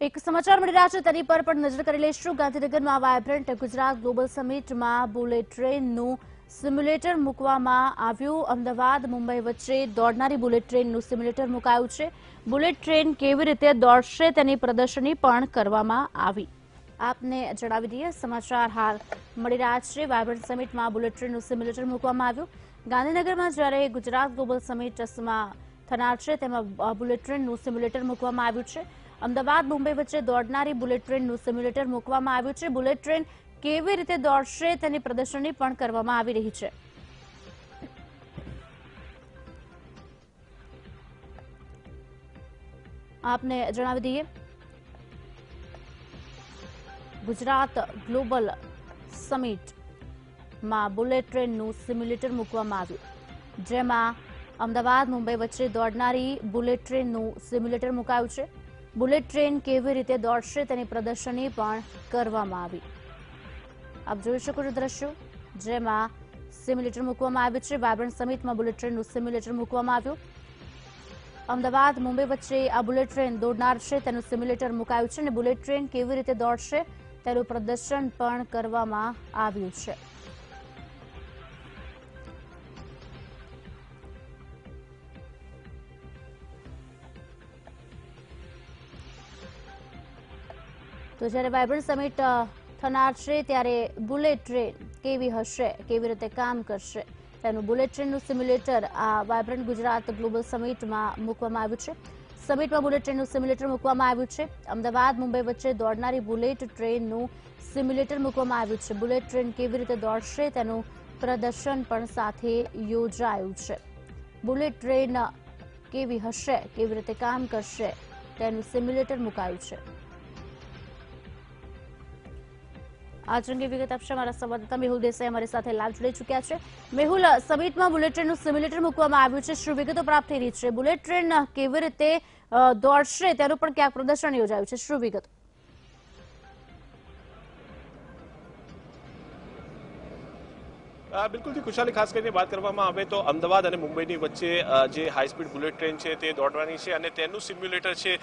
એક સમાચાર મળી રહ્યા છે તેની પર પણ નજર કરી લઈશું। ગાંધીનગરમાં વાયબ્રન્ટ ગુજરાત ગ્લોબલ સમિટમાં બુલેટ ટ્રેનનું સિમ્યુલેટર મૂકવામાં આવ્યું। અમદાવાદ મુંબઈ વચ્ચે દોડનારી બુલેટ ટ્રેનનું સિમ્યુલેટર મુકાયું છે। બુલેટ ટ્રેન કેવી રીતે દોડશે તેની પ્રદર્શની પણ કરવામાં આવી। આપને જણાવી દઈએ સમાચાર હાલ મળી રહ્યા છે। વાયબ્રન્ટ સમિટમાં બુલેટ ટ્રેનનું સિમ્યુલેટર મૂકવામાં આવ્યું। ગાંધીનગરમાં જ્યારે ગુજરાત ગ્લોબલ સમિટમાં થનાર છે તેમાં બુલેટ ટ્રેનનું સિમ્યુલેટર મૂકવામાં આવ્યું છે। અમદાવાદ મુંબઈ વચ્ચે દોડનારી બુલેટ ટ્રેનનું સિમ્યુલેટર મૂકવામાં આવ્યું છે। બુલેટ ટ્રેન કેવી રીતે દોડશે તેની પ્રદર્શની પણ કરવામાં આવી રહી છે। આપને જણાવી દઈએ ગુજરાત ગ્લોબલ સમિટમાં બુલેટ ટ્રેનનું સિમ્યુલેટર મૂકવામાં આવ્યું, જેમાં અમદાવાદ મુંબઈ વચ્ચે દોડનારી બુલેટ ટ્રેનનું સિમ્યુલેટર મુકાયું છે। બુલેટ ટ્રેન કેવી રીતે દોડશે તેની પ્રદર્શની પણ કરવામાં આવી। આપ જોઈ શકો છો દ્રશ્યો, જેમાં સિમ્યુલેટર મૂકવામાં આવ્યું છે। વાયબ્રન્ટ સમિટમાં બુલેટ ટ્રેનનું સિમ્યુલેટર મૂકવામાં આવ્યું। અમદાવાદ મુંબઈ વચ્ચે આ બુલેટ ટ્રેન દોડનાર છે તેનું સિમ્યુલેટર મુકાયું છે અને બુલેટ ટ્રેન કેવી રીતે દોડશે તેનું પ્રદર્શન પણ કરવામાં આવ્યું છે। તો જ્યારે વાયબ્રન્ટ સમિટ થનાર છે ત્યારે બુલેટ ટ્રેન કેવી હશે, કેવી રીતે કામ કરશે તેનું બુલેટ ટ્રેનનું સિમ્યુલેટર આ વાયબ્રન્ટ ગુજરાત ગ્લોબલ સમિટમાં મૂકવામાં આવ્યું છે। સમિટમાં બુલેટ ટ્રેનનું સિમ્યુલેટર મૂકવામાં આવ્યું છે। અમદાવાદ મુંબઈ વચ્ચે દોડનારી બુલેટ ટ્રેનનું સિમ્યુલેટર મૂકવામાં આવ્યું છે। બુલેટ ટ્રેન કેવી રીતે દોડશે તેનું પ્રદર્શન પણ સાથે યોજાયું છે। બુલેટ ટ્રેન કેવી હશે, કેવી રીતે કામ કરશે તેનું સિમ્યુલેટર મુકાયું છે। आज अंगे विगत आपसे हमारा संवाददाता मेहुल देसाई हमारी साथे लाइव जुड़ी चुक्या है। मेहुल, समिटમાં બુલેટ ટ્રેનનું સિમ્યુલેટર મૂકવામાં આવ્યું છે, શું વિગતો પ્રાપ્ત થઈ રહી છે? બુલેટ ટ્રેન કેવી રીતે દોડશે તેનું પણ ક્યાંક પ્રદર્શન યોજાયું છે, શું વિગતો? બિલકુલ થી ખુશાલી, ખાસ કરીને વાત કરવામાં આવે તો અમદાવાદ અને મુંબઈની વચ્ચે જે હાઈ સ્પીડ બુલેટ ટ્રેન છે તે દોડવાની છે અને તેનું સિમ્યુલેટર છે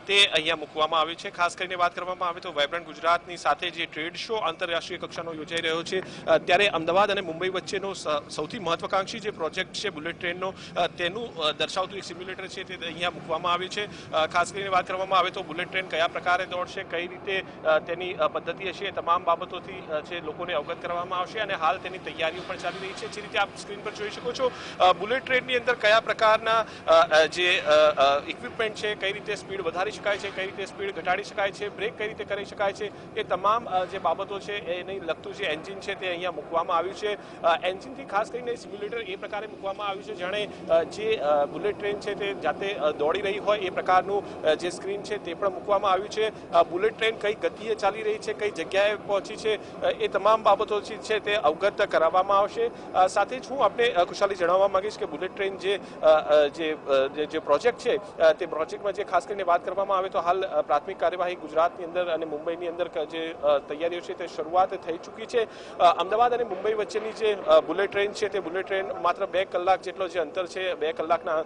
તે અહીંયા મૂકવામાં આવ્યું છે। ખાસ કરીને વાત કરવામાં આવે તો વાયબ્રન્ટ ગુજરાતની સાથે જે ટ્રેડ શો આંતરરાષ્ટ્રીય કક્ષાનો યોજાઈ રહ્યો છે ત્યારે અમદાવાદ અને મુંબઈ વચ્ચેનો સૌથી મહત્વાકાંક્ષી જે પ્રોજેક્ટ છે બુલેટ ટ્રેનનો તેનું દર્શાવતું એક સિમ્યુલેટર છે તે અહીંયા મૂકવામાં આવ્યું છે। ખાસ કરીને વાત કરવામાં આવે તો બુલેટ ટ્રેન કયા પ્રકારે દોડશે, કઈ રીતે તેની પદ્ધતિ હશે, તમામ બાબતોથી છે લોકોને અવગત કરવામાં આવશે અને હાલ તેની તૈયારીઓ પણ ચાલી રહી છે। જે રીતે આપ સ્ક્રીન પર જોઈ શકો છો, બુલેટ ટ્રેનની અંદર કયા પ્રકારના જે ઇક્વિપમેન્ટ છે, કઈ રીતે સ્પીડ વધારી શકાય છે, કઈ રીતે સ્પીડ ઘટાડી શકાય છે, બ્રેક કઈ રીતે કરી શકાય છે, એ તમામ જે બાબતો છે એને લગતું જે એન્જિન છે તે અહીંયા મૂકવામાં આવ્યું છે। એન્જિનથી ખાસ કરીને સિમ્યુલેટર એ પ્રકારે મૂકવામાં આવ્યું છે જાણે જે બુલેટ ટ્રેન છે તે જાતે દોડી રહી હોય એ પ્રકારનું જે સ્ક્રીન છે તે પણ મૂકવામાં આવ્યું છે। બુલેટ ટ્રેન કઈ ગતિએ ચાલી રહી છે, કઈ જગ્યાએ પહોંચી છે, એ તમામ બાબતો છે તે અવગત કરાવવામાં આવશે। સાથે જ હું આપણે ખુશાલી જણાવવા માંગીશ કે બુલેટ ટ્રેન જે પ્રોજેક્ટ છે તે પ્રોજેક્ટમાં જે ખાસ કરીને વાત કરવામાં આવે તો હાલ પ્રાથમિક કાર્યવાહી ગુજરાતની અંદર અને મુંબઈની અંદર જે તૈયારીઓ છે તે શરૂઆત થઈ ચૂકી છે। અમદાવાદ અને મુંબઈ વચ્ચેની જે બુલેટ ટ્રેન છે તે બુલેટ ટ્રેન માત્ર 2 કલાક જેટલો જે અંતર છે, 2 કલાકના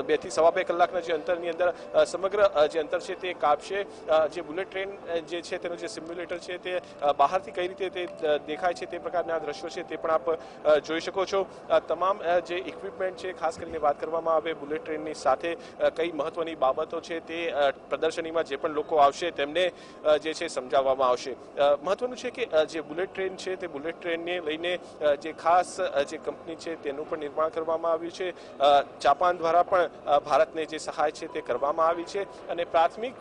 2 થી સવા 2 કલાકના જે અંતરની અંદર સમગ્ર જે અંતર છે તે કાપશે। જે બુલેટ ટ્રેન જે છે તેનું જે સિમ્યુલેટર છે તે બહારથી કઈ રીતે તે દેખાય છે તે પ્રકારના દ્રશ્યો છે તે પણ આપ જોઈ શકો છો। તમામ જે ઇક્વિપમેન્ટ છે, ખાસ કરીને વાત કરવામાં આવે બુલેટ ટ્રેનની સાથે કઈ મહત્વની બાબતો છે તે પ્રદર્શનીમાં જે પણ લોકો આવશે તેમને જે છે સમજાવવામાં આવશે। મહત્વનું છે કે જે બુલેટ ટ્રેન છે તે બુલેટ ટ્રેનને લઈને જે ખાસ જે કંપની છે તેનું પણ નિર્માણ કરવામાં આવ્યું છે। જાપાન દ્વારા પણ ભારતને જે સહાય છે તે કરવામાં આવી છે અને પ્રાથમિક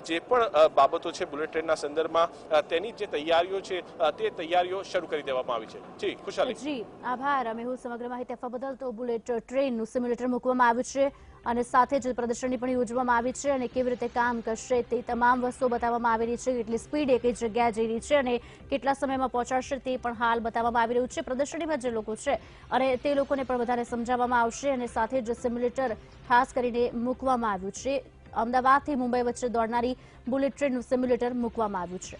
જે પણ બાબતો છે બુલેટ ટ્રેનના સંદર્ભમાં તેની જે તૈયારીઓ છે તે તૈયારીઓ શરૂ કરી દેવામાં આવી છે। જી ખુશાલી। જી આભાર મેહુલ, સમગ્ર માહિતી આપવા બદલ। તો બુલેટ ટ્રેનનું સિમ્યુલેટર મૂકવામાં આવ્યું છે અને સાથે જ પ્રદર્શની પણ યોજવામાં આવી છે અને કેવી રીતે કામ કરશે તે તમામ વસ્તુઓ બતાવવામાં આવી રહી છે। કેટલી સ્પીડ કઈ જગ્યાએ જઈ રહી છે અને કેટલા સમયમાં પહોંચાડશે તે પણ હાલ બતાવવામાં આવી રહ્યું છે। પ્રદર્શનીમાં જે લોકો છે અને તે લોકોને પણ વધારે સમજાવવામાં આવશે અને સાથે જ સિમ્યુલેટર ખાસ કરીને મૂકવામાં આવ્યું છે। અમદાવાદથી મુંબઈ વચ્ચે દોડનારી બુલેટ ટ્રેનનું સિમ્યુલેટર મૂકવામાં આવ્યું છે।